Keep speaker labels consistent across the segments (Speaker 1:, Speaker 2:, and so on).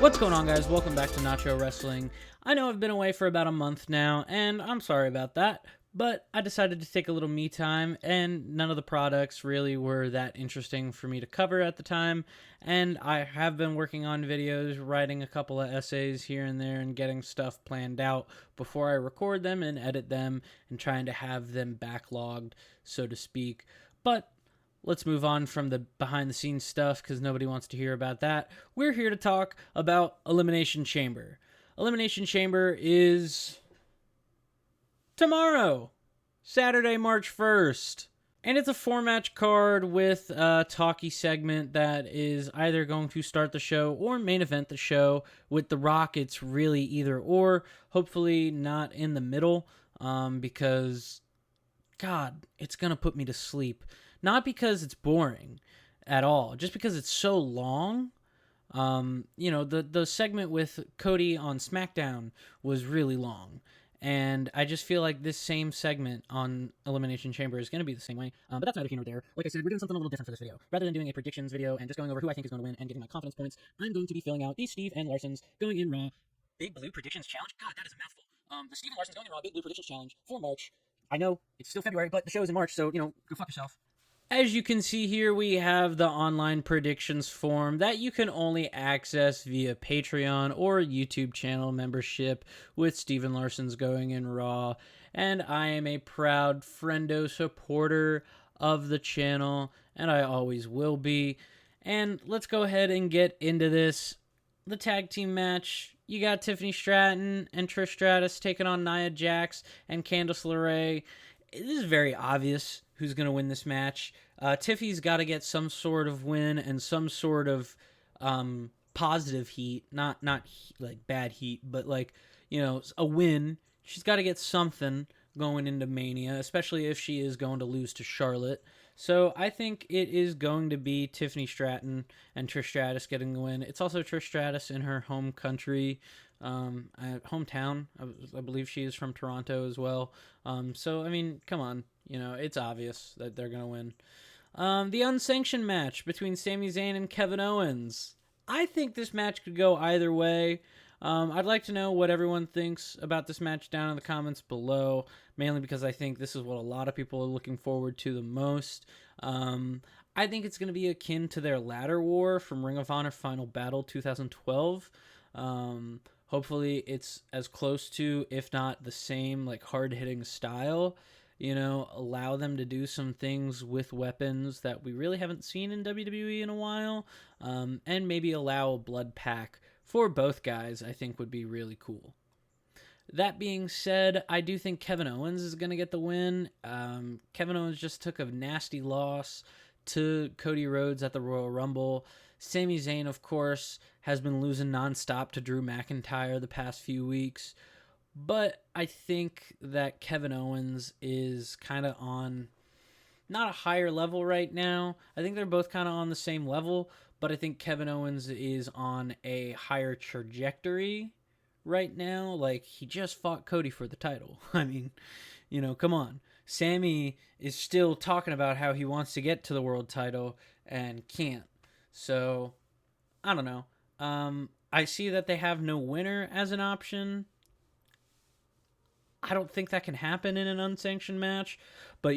Speaker 1: What's going on, guys? Welcome back to Nacho Wrestling. I know I've been away for about a month now, and I'm sorry about that, but I decided to take a little me time, and none of the products really were that interesting for me to cover at the time, and I have been working on videos, writing a couple of essays here and there, and getting stuff planned out before I record them and edit them, and trying to have them backlogged, so to speak. But let's move on from the behind the scenes stuff because nobody wants to hear about that. We're here to talk about Elimination Chamber. Elimination Chamber is tomorrow, Saturday, March 1st. And it's a 4-match card with a talkie segment that is either going to start the show or main event the show. With The Rock, it's really either or. Hopefully not in the middle because, God, it's going to put me to sleep. Not because it's boring at all, just because it's so long. The segment with Cody on SmackDown was really long. And I just feel like this same segment on Elimination Chamber is going to be the same way. But that's neither here nor there. Like I said, we're doing something a little different for this video. Rather than doing a predictions video and just going over who I think is going to win and giving my confidence points, I'm going to be filling out the Steve and Larson's Going in Raw Big Blue Predictions Challenge. God, that is a mouthful. The Steve and Larson's Going in Raw Big Blue Predictions Challenge for March. I know it's still February, but the show is in March, so, go fuck yourself. As you can see here, we have the online predictions form that you can only access via Patreon or YouTube channel membership with Steven Larson's Going in Raw. And I am a proud friendo supporter of the channel, and I always will be. And let's go ahead and get into this. The tag team match, you got Tiffany Stratton and Trish Stratus taking on Nia Jax and Candice LeRae. It is very obvious who's going to win this match. Tiffy's got to get some sort of win and some sort of positive heat, not like bad heat, but like, a win. She's got to get something going into Mania, especially if she is going to lose to Charlotte. So I think it is going to be Tiffany Stratton and Trish Stratus getting the win. It's also Trish Stratus in her home country, hometown. I believe she is from Toronto as well. So, I mean, come on. It's obvious that they're going to win. The unsanctioned match between Sami Zayn and Kevin Owens. I think this match could go either way. I'd like to know what everyone thinks about this match down in the comments below, mainly because I think this is what a lot of people are looking forward to the most. I think it's going to be akin to their ladder war from Ring of Honor Final Battle 2012. Hopefully it's as close to, if not the same, like hard-hitting style. Allow them to do some things with weapons that we really haven't seen in WWE in a while, and maybe allow a blood pack for both guys, I think would be really cool. That being said, I do think Kevin Owens is going to get the win. Kevin Owens just took a nasty loss to Cody Rhodes at the Royal Rumble. Sami Zayn, of course, has been losing nonstop to Drew McIntyre the past few weeks. But I think that Kevin Owens is kind of on not a higher level right now. I think they're both kind of on the same level, but I think Kevin Owens is on a higher trajectory right now. Like, he just fought Cody for the title. I mean, come on. Sammy is still talking about how he wants to get to the world title and can't. So, I don't know. I see that they have no winner as an option. I don't think that can happen in an unsanctioned match. But,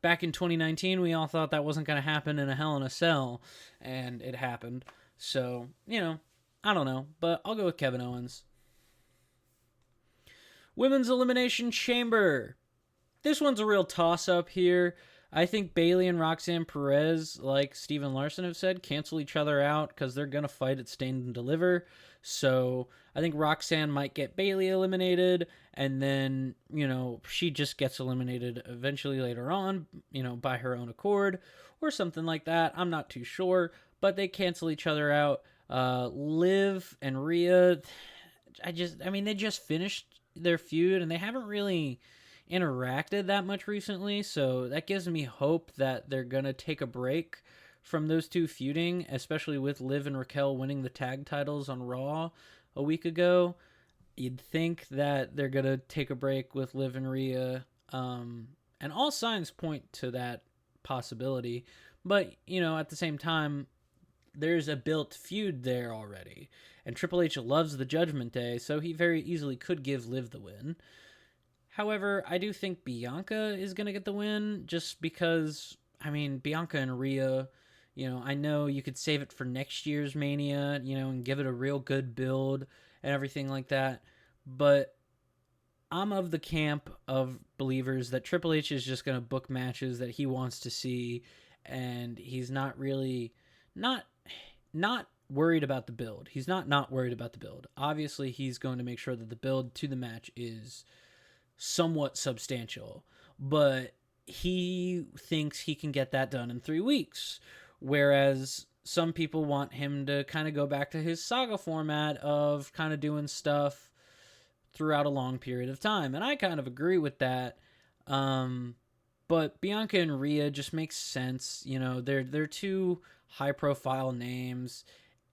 Speaker 1: back in 2019, we all thought that wasn't going to happen in a Hell in a Cell. And it happened. So, I don't know. But I'll go with Kevin Owens. Women's Elimination Chamber. This one's a real toss-up here. I think Bayley and Roxanne Perez, like Steven Larson have said, cancel each other out because they're going to fight at Stand and Deliver. So I think Roxanne might get Bayley eliminated, and then, she just gets eliminated eventually later on, by her own accord or something like that. I'm not too sure, but they cancel each other out. Liv and Rhea, they just finished their feud, and they haven't really interacted that much recently, so that gives me hope that they're gonna take a break from those two feuding, especially with Liv and Raquel winning the tag titles on Raw a week ago. You'd think that they're gonna take a break with Liv and Rhea, and all signs point to that possibility. But at the same time, there's a built feud there already. And Triple H loves the Judgment Day, so he very easily could give Liv the win. However, I do think Bianca is going to get the win just because, I mean, Bianca and Rhea, I know you could save it for next year's Mania, and give it a real good build and everything like that. But I'm of the camp of believers that Triple H is just going to book matches that he wants to see, and he's not really not worried about the build. He's not worried about the build. Obviously, he's going to make sure that the build to the match is somewhat substantial, but he thinks he can get that done in 3 weeks, whereas some people want him to kind of go back to his saga format of kind of doing stuff throughout a long period of time, and I kind of agree with that. But Bianca and Rhea just makes sense. They're two high profile names.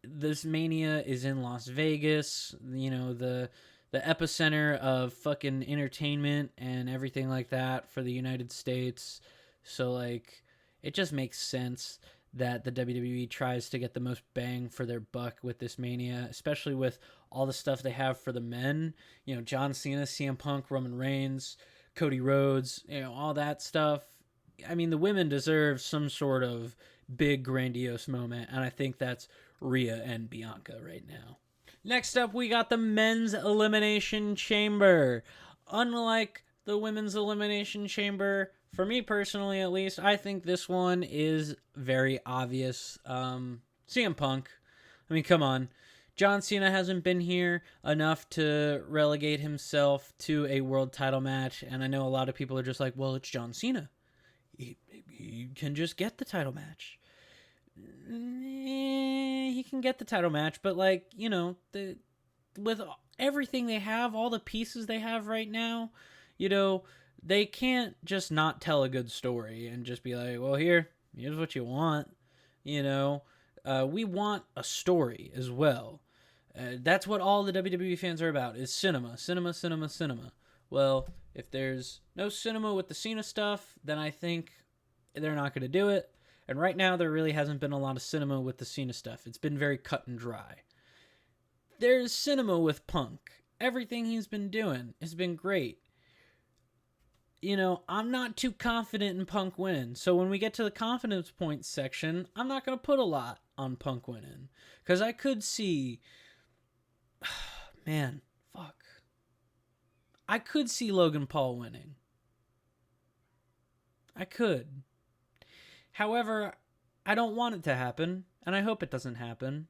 Speaker 1: This Mania is in Las Vegas, the epicenter of fucking entertainment and everything like that for the United States. So, like, it just makes sense that the WWE tries to get the most bang for their buck with this Mania, especially with all the stuff they have for the men. John Cena, CM Punk, Roman Reigns, Cody Rhodes, all that stuff. I mean, the women deserve some sort of big, grandiose moment, and I think that's Rhea and Bianca right now. Next up, we got the Men's Elimination Chamber. Unlike the Women's Elimination Chamber, for me personally at least, I think this one is very obvious. CM Punk. I mean, come on. John Cena hasn't been here enough to relegate himself to a world title match, and I know a lot of people are just like, well, it's John Cena. He can just get the title match. He can get the title match, but with everything they have, all the pieces they have right now, they can't just not tell a good story and just be like, well, here's what you want. We want a story as well. That's what all the WWE fans are about, is cinema. Well, if there's no cinema with the Cena stuff, then I think they're not going to do it. And right now, there really hasn't been a lot of cinema with the Cena stuff. It's been very cut and dry. There's cinema with Punk. Everything he's been doing has been great. I'm not too confident in Punk winning. So when we get to the confidence points section, I'm not going to put a lot on Punk winning. Because I could see... Man, fuck. I could see Logan Paul winning. I could. However, I don't want it to happen, and I hope it doesn't happen.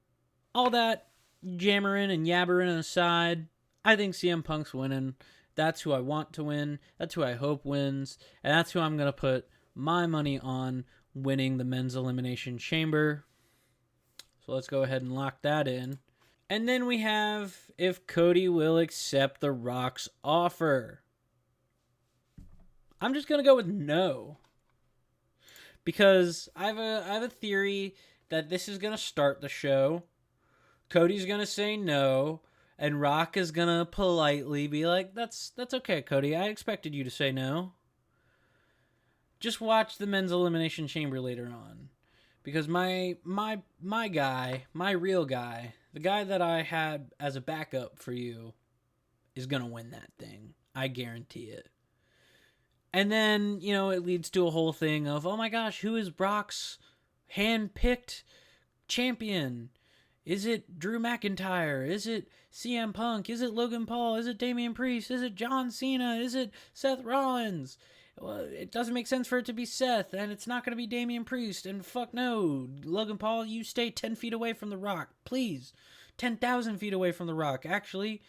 Speaker 1: All that jammering and yabbering aside, I think CM Punk's winning. That's who I want to win. That's who I hope wins. And that's who I'm going to put my money on winning the Men's Elimination Chamber. So let's go ahead and lock that in. And then we have if Cody will accept The Rock's offer. I'm just going to go with no. Because I have a theory that this is going to start the show. Cody's going to say no. And Rock is going to politely be like, that's okay, Cody. I expected you to say no. Just watch the Men's Elimination Chamber later on. Because my guy, my real guy, the guy that I had as a backup for you, is going to win that thing. I guarantee it. And then, it leads to a whole thing of, oh my gosh, who is Brock's hand-picked champion? Is it Drew McIntyre? Is it CM Punk? Is it Logan Paul? Is it Damian Priest? Is it John Cena? Is it Seth Rollins? Well, it doesn't make sense for it to be Seth, and it's not going to be Damian Priest, and fuck no. Logan Paul, you stay 10 feet away from The Rock, please. 10,000 feet away from The Rock, actually.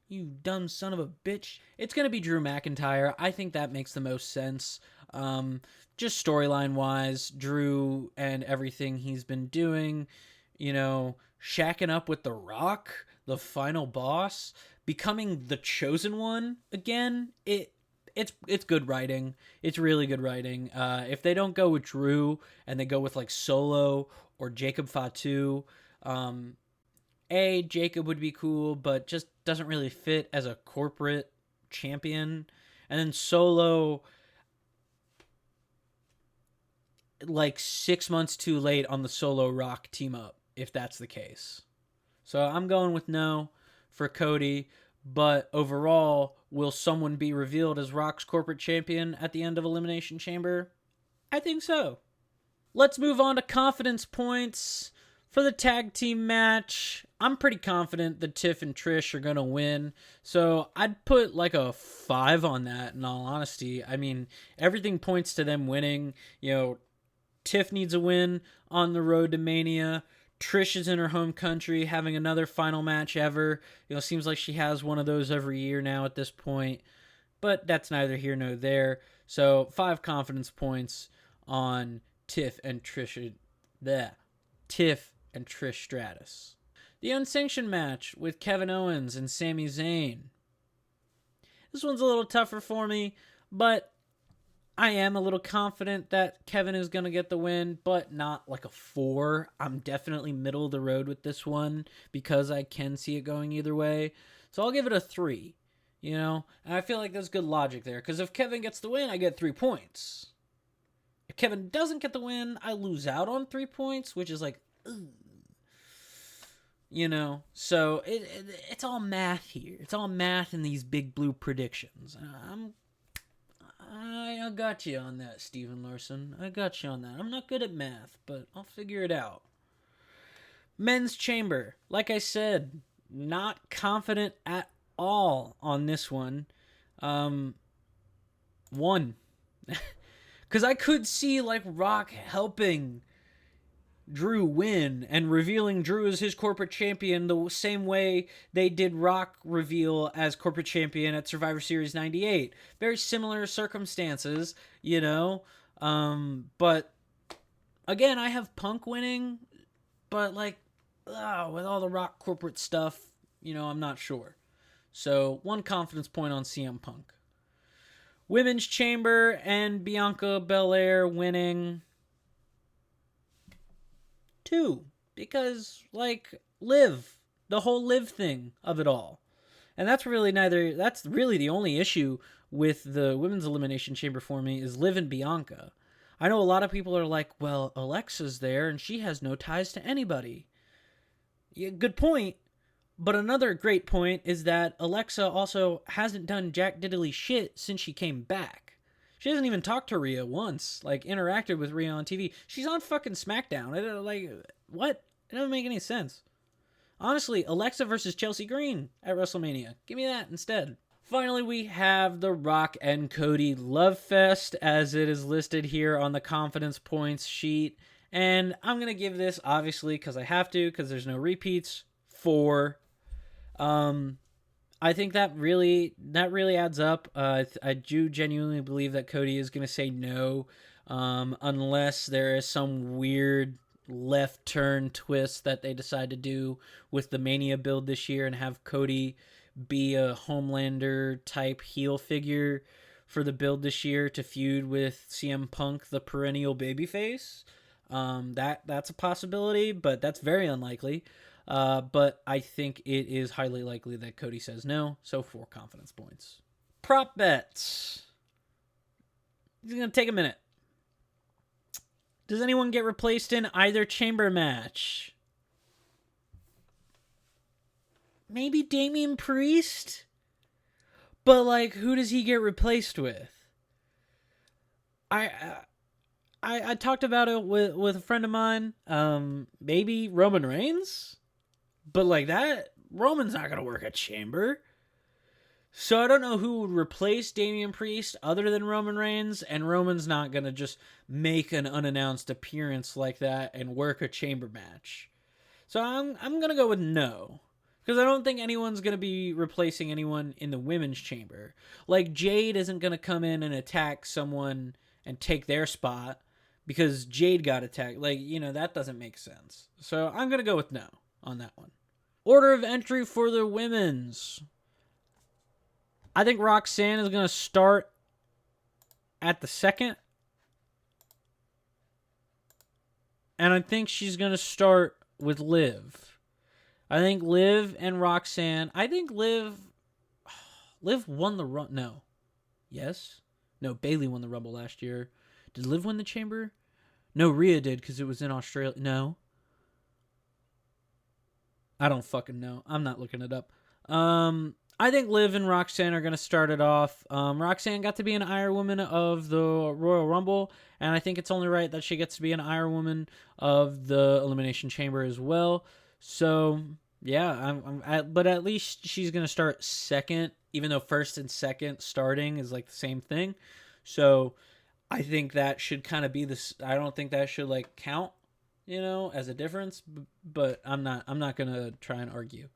Speaker 1: You dumb son of a bitch. It's going to be Drew McIntyre. I think that makes the most sense. Just storyline-wise, Drew and everything he's been doing, shacking up with The Rock, the final boss, becoming the chosen one again. It's good writing. It's really good writing. If they don't go with Drew and they go with Solo or Jacob Fatu, Jacob would be cool, but just doesn't really fit as a corporate champion. And then Solo, 6 months too late on the Solo Rock team up, if that's the case. So I'm going with no for Cody. But overall, will someone be revealed as Rock's corporate champion at the end of Elimination Chamber? I think so. Let's move on to confidence points for the tag team match. I'm pretty confident that Tiff and Trish are going to win. So I'd put like a 5 on that, in all honesty. I mean, everything points to them winning. You know, Tiff needs a win on the road to Mania. Trish is in her home country having another final match ever. You know, seems like she has one of those every year now at this point. But that's neither here nor there. So 5 confidence points on Tiff and Trish. Tiff and Trish Stratus. The unsanctioned match with Kevin Owens and Sami Zayn. This one's a little tougher for me, but I am a little confident that Kevin is going to get the win, but not like a 4. I'm definitely middle of the road with this one because I can see it going either way. So I'll give it a 3, you know? And I feel like there's good logic there because if Kevin gets the win, I get 3 points. If Kevin doesn't get the win, I lose out on 3 points, which is like, ugh. You know? So it's all math here. It's all math in these big blue predictions. I got you on that, Steven Larson. I got you on that. I'm not good at math, but I'll figure it out. Men's Chamber. Like I said, not confident at all on this one. 1. Because I could see, like, Rock helping Drew win and revealing Drew as his corporate champion the same way they did Rock reveal as corporate champion at Survivor Series 98. Very similar circumstances, you know. But again, I have Punk winning, but like with all the Rock corporate stuff, you know, I'm not sure. So 1 confidence point on CM Punk. Women's Chamber and Bianca Belair winning. 2, because like Liv, the whole Liv thing of it all. And that's really the only issue with the women's elimination chamber for me is Liv and Bianca. I know a lot of people are like, well, Alexa's there and she has no ties to anybody. Yeah, good point. But another great point is that Alexa also hasn't done jack diddly shit since she came back. She hasn't even talked to Rhea once, like, interacted with Rhea on TV. She's on fucking SmackDown. Like, what? It doesn't make any sense. Honestly, Alexa versus Chelsea Green at WrestleMania. Give me that instead. Finally, we have the Rock and Cody Love Fest, as it is listed here on the confidence points sheet. And I'm going to give this, obviously, because I have to, because there's no repeats, 4. I think that really adds up. I do genuinely believe that Cody is going to say no, unless there is some weird left turn twist that they decide to do with the Mania build this year and have Cody be a Homelander type heel figure for the build this year to feud with CM Punk, the perennial babyface. That's a possibility, but that's very unlikely. But I think it is highly likely that Cody says no, so 4 confidence points. Prop bets. It's going to take a minute. Does anyone get replaced in either chamber match? Maybe Damian Priest? But, like, who does he get replaced with? I talked about it with a friend of mine. Maybe Roman Reigns? But like that, Roman's not going to work at Chamber. So I don't know who would replace Damian Priest other than Roman Reigns, and Roman's not going to just make an unannounced appearance like that and work a Chamber match. So I'm going to go with no. Because I don't think anyone's going to be replacing anyone in the women's chamber. Like, Jade isn't going to come in and attack someone and take their spot because Jade got attacked. Like, you know, that doesn't make sense. So I'm going to go with no on that one. Order of entry for the women's. I think Roxanne is going to start at the 2nd. And I think she's going to start with Liv. I think Liv and Roxanne. I think Liv won the run. No. Yes? No, Bailey won the Rumble last year. Did Liv win the Chamber? No, Rhea did because it was in Australia. No. I don't fucking know. I'm not looking it up. I think Liv and Roxanne are going to start it off. Roxanne got to be an Iron Woman of the Royal Rumble, and I think it's only right that she gets to be an Iron Woman of the Elimination Chamber as well. So, yeah, but at least she's going to start second, even though first and second starting is like the same thing. So, I think that should kind of be this. I don't think that should like count, as a difference, but I'm not going to try and argue.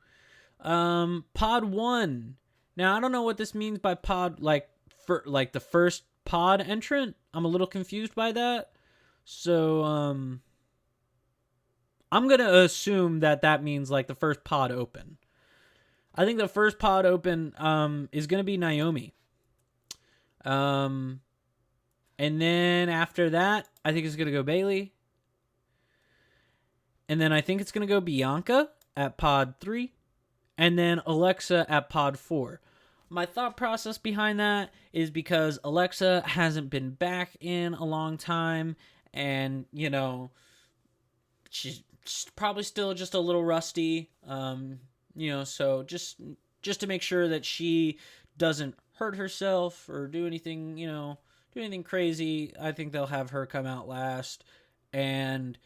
Speaker 1: Pod 1. Now, I don't know what this means by pod, for the first pod entrant. I'm a little confused by that. So, I'm going to assume that means like the first pod open. I think the first pod open is going to be Naomi. And then after that, I think it's going to go Bailey. And then I think it's going to go Bianca at pod 3. And then Alexa at pod 4. My thought process behind that is because Alexa hasn't been back in a long time. And, she's probably still just a little rusty. So just to make sure that she doesn't hurt herself or do anything, do anything crazy, I think they'll have her come out last. And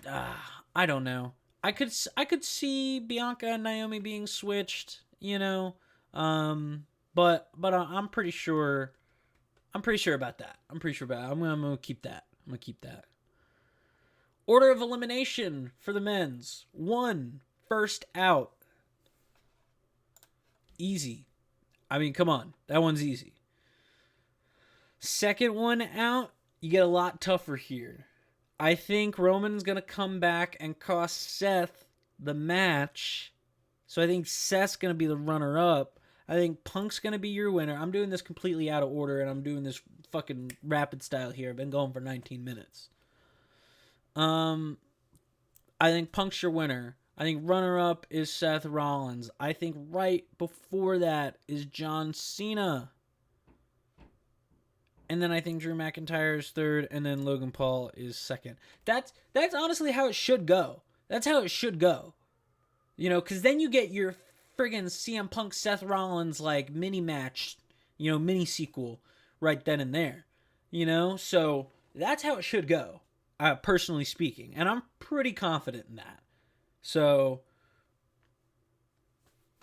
Speaker 1: I don't know. I could see Bianca and Naomi being switched, but I'm pretty sure about that. I'm gonna keep that. Order of elimination for the men's. 1, first out. Easy. I mean, come on. That one's easy. Second one out, you get a lot tougher here. I think Roman's going to come back and cost Seth the match. So I think Seth's going to be the runner-up. I think Punk's going to be your winner. I'm doing this completely out of order, and I'm doing this fucking rapid style here. I've been going for 19 minutes. I think Punk's your winner. I think runner-up is Seth Rollins. I think right before that is John Cena. And then I think Drew McIntyre is third, and then Logan Paul is second. That's honestly how it should go. That's how it should go. Because then you get your friggin' CM Punk Seth Rollins mini match, mini sequel right then and there. So that's how it should go, personally speaking. And I'm pretty confident in that. So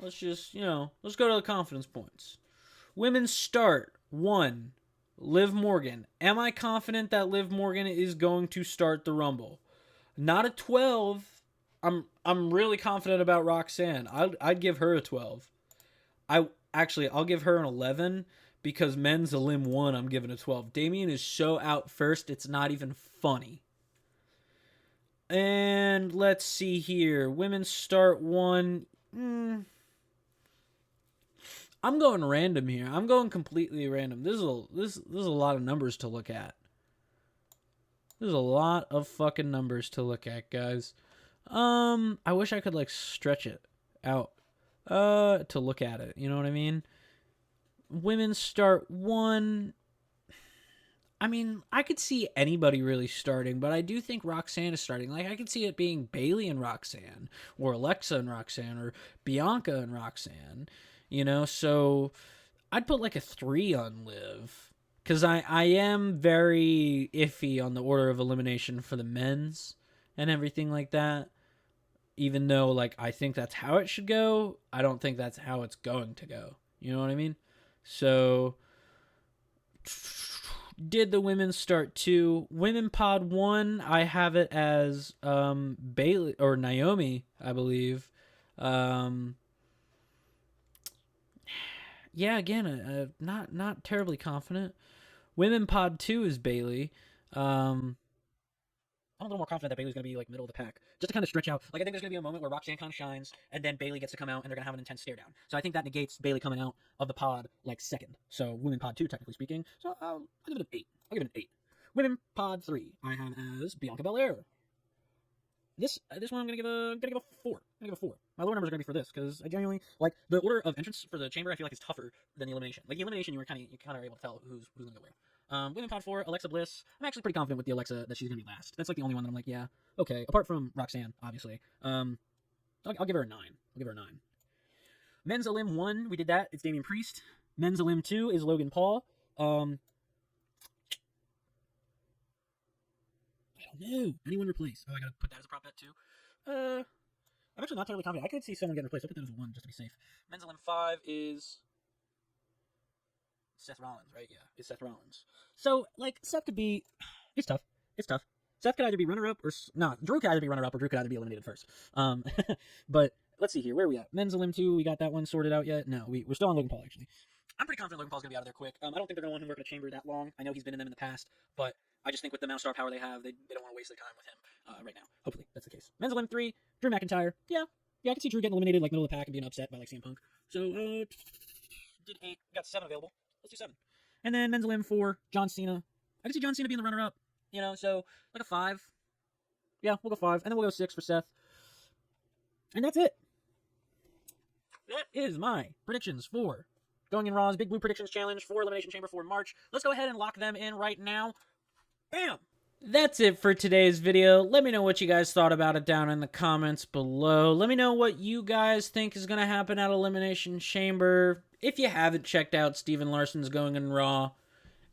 Speaker 1: let's just, let's go to the confidence points. Women's start, 1. Liv Morgan. Am I confident that Liv Morgan is going to start the Rumble? Not a 12. I'm really confident about Roxanne. I'd give her a 12. I'll give her an 11 because men's Elim 1. I'm giving a 12. Damian is so out first, it's not even funny. And let's see here. Women's start 1. I'm going random here. I'm going completely random. This is a lot of numbers to look at. There's a lot of fucking numbers to look at, guys. I wish I could stretch it out to look at it. You know what I mean? Women start 1. I mean, I could see anybody really starting, but I do think Roxanne is starting. I could see it being Bailey and Roxanne, or Alexa and Roxanne, or Bianca and Roxanne. So I'd put a 3 on Liv. Because I am very iffy on the order of elimination for the men's and everything like that. Even though, I think that's how it should go, I don't think that's how it's going to go. You know what I mean? So, did the women start 2? Women pod 1, I have it as Bailey or Naomi, I believe. Yeah, again, not terribly confident. Women pod 2 is Bailey. I'm a little more confident that Bailey's going to be middle of the pack. Just to kind of stretch out. I think there's going to be a moment where Roxanne kind of shines, and then Bailey gets to come out, and they're going to have an intense stare down. So I think that negates Bailey coming out of the pod second. So women pod 2, technically speaking. So I'll give it an 8. Women pod 3, I have as Bianca Belair. This one I'm gonna give a 4. My lower numbers are gonna be for this because I genuinely the order of entrance for the chamber. I feel is tougher than the elimination. The elimination, you kind of able to tell who's gonna go where. Women pod 4, Alexa Bliss. I'm actually pretty confident with the Alexa that she's gonna be last. That's the only one that I'm yeah, okay. Apart from Roxanne, obviously. I'll give her a 9. I'll give her a 9. Men's Elim 1, we did that. It's Damian Priest. Men's Elim 2 is Logan Paul. I don't know. Anyone replace? Oh, I gotta put that as a prop bet too. I'm actually not terribly confident. I could see someone getting replaced. I'll put that as a 1 just to be safe. Men's Elim 5 is Seth Rollins, right? Yeah, it's Seth Rollins. So, like, Seth could be... It's tough. It's tough. Seth could either be runner-up or... No, Drew could either be runner-up or Drew could either be eliminated first. But let's see here. Where are we at? Men's Elim 2, we got that one sorted out yet? No, we're still on Logan Paul, actually. I'm pretty confident Logan Paul's going to be out of there quick. I don't think they're going to want him to work in a chamber that long. I know he's been in them in the past, but I just think with the amount of star power they have, they don't want to waste their time with him right now. Hopefully, that's the case. Men's Elim 3, Drew McIntyre. Yeah, I can see Drew getting eliminated, like, middle of the pack and being upset by, like, CM Punk. So, did 8. Got 7 available. Let's do 7. And then Men's Elim 4, John Cena. I can see John Cena being the runner-up, so like a 5. Yeah, we'll go 5. And then we'll go 6 for Seth. And that's it. That is my predictions for Going in Raw's Big Blue Predictions Challenge for Elimination Chamber for March. Let's go ahead and lock them in right now. Bam! That's it for today's video. Let me know what you guys thought about it down in the comments below. Let me know what you guys think is going to happen at Elimination Chamber. If you haven't checked out Steven Larson's Going in Raw,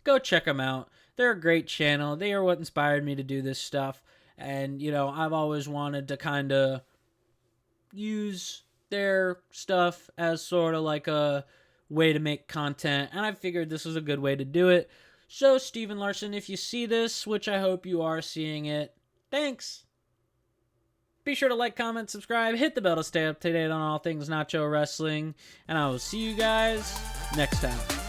Speaker 1: go check them out. They're a great channel. They are what inspired me to do this stuff. And, I've always wanted to kind of use their stuff as sort of like a way to make content. And I figured this was a good way to do it. So, Steven Larson, if you see this, which I hope you are seeing it, thanks. Be sure to like, comment, subscribe, hit the bell to stay up to date on all things Nacho Wrestling, and I will see you guys next time.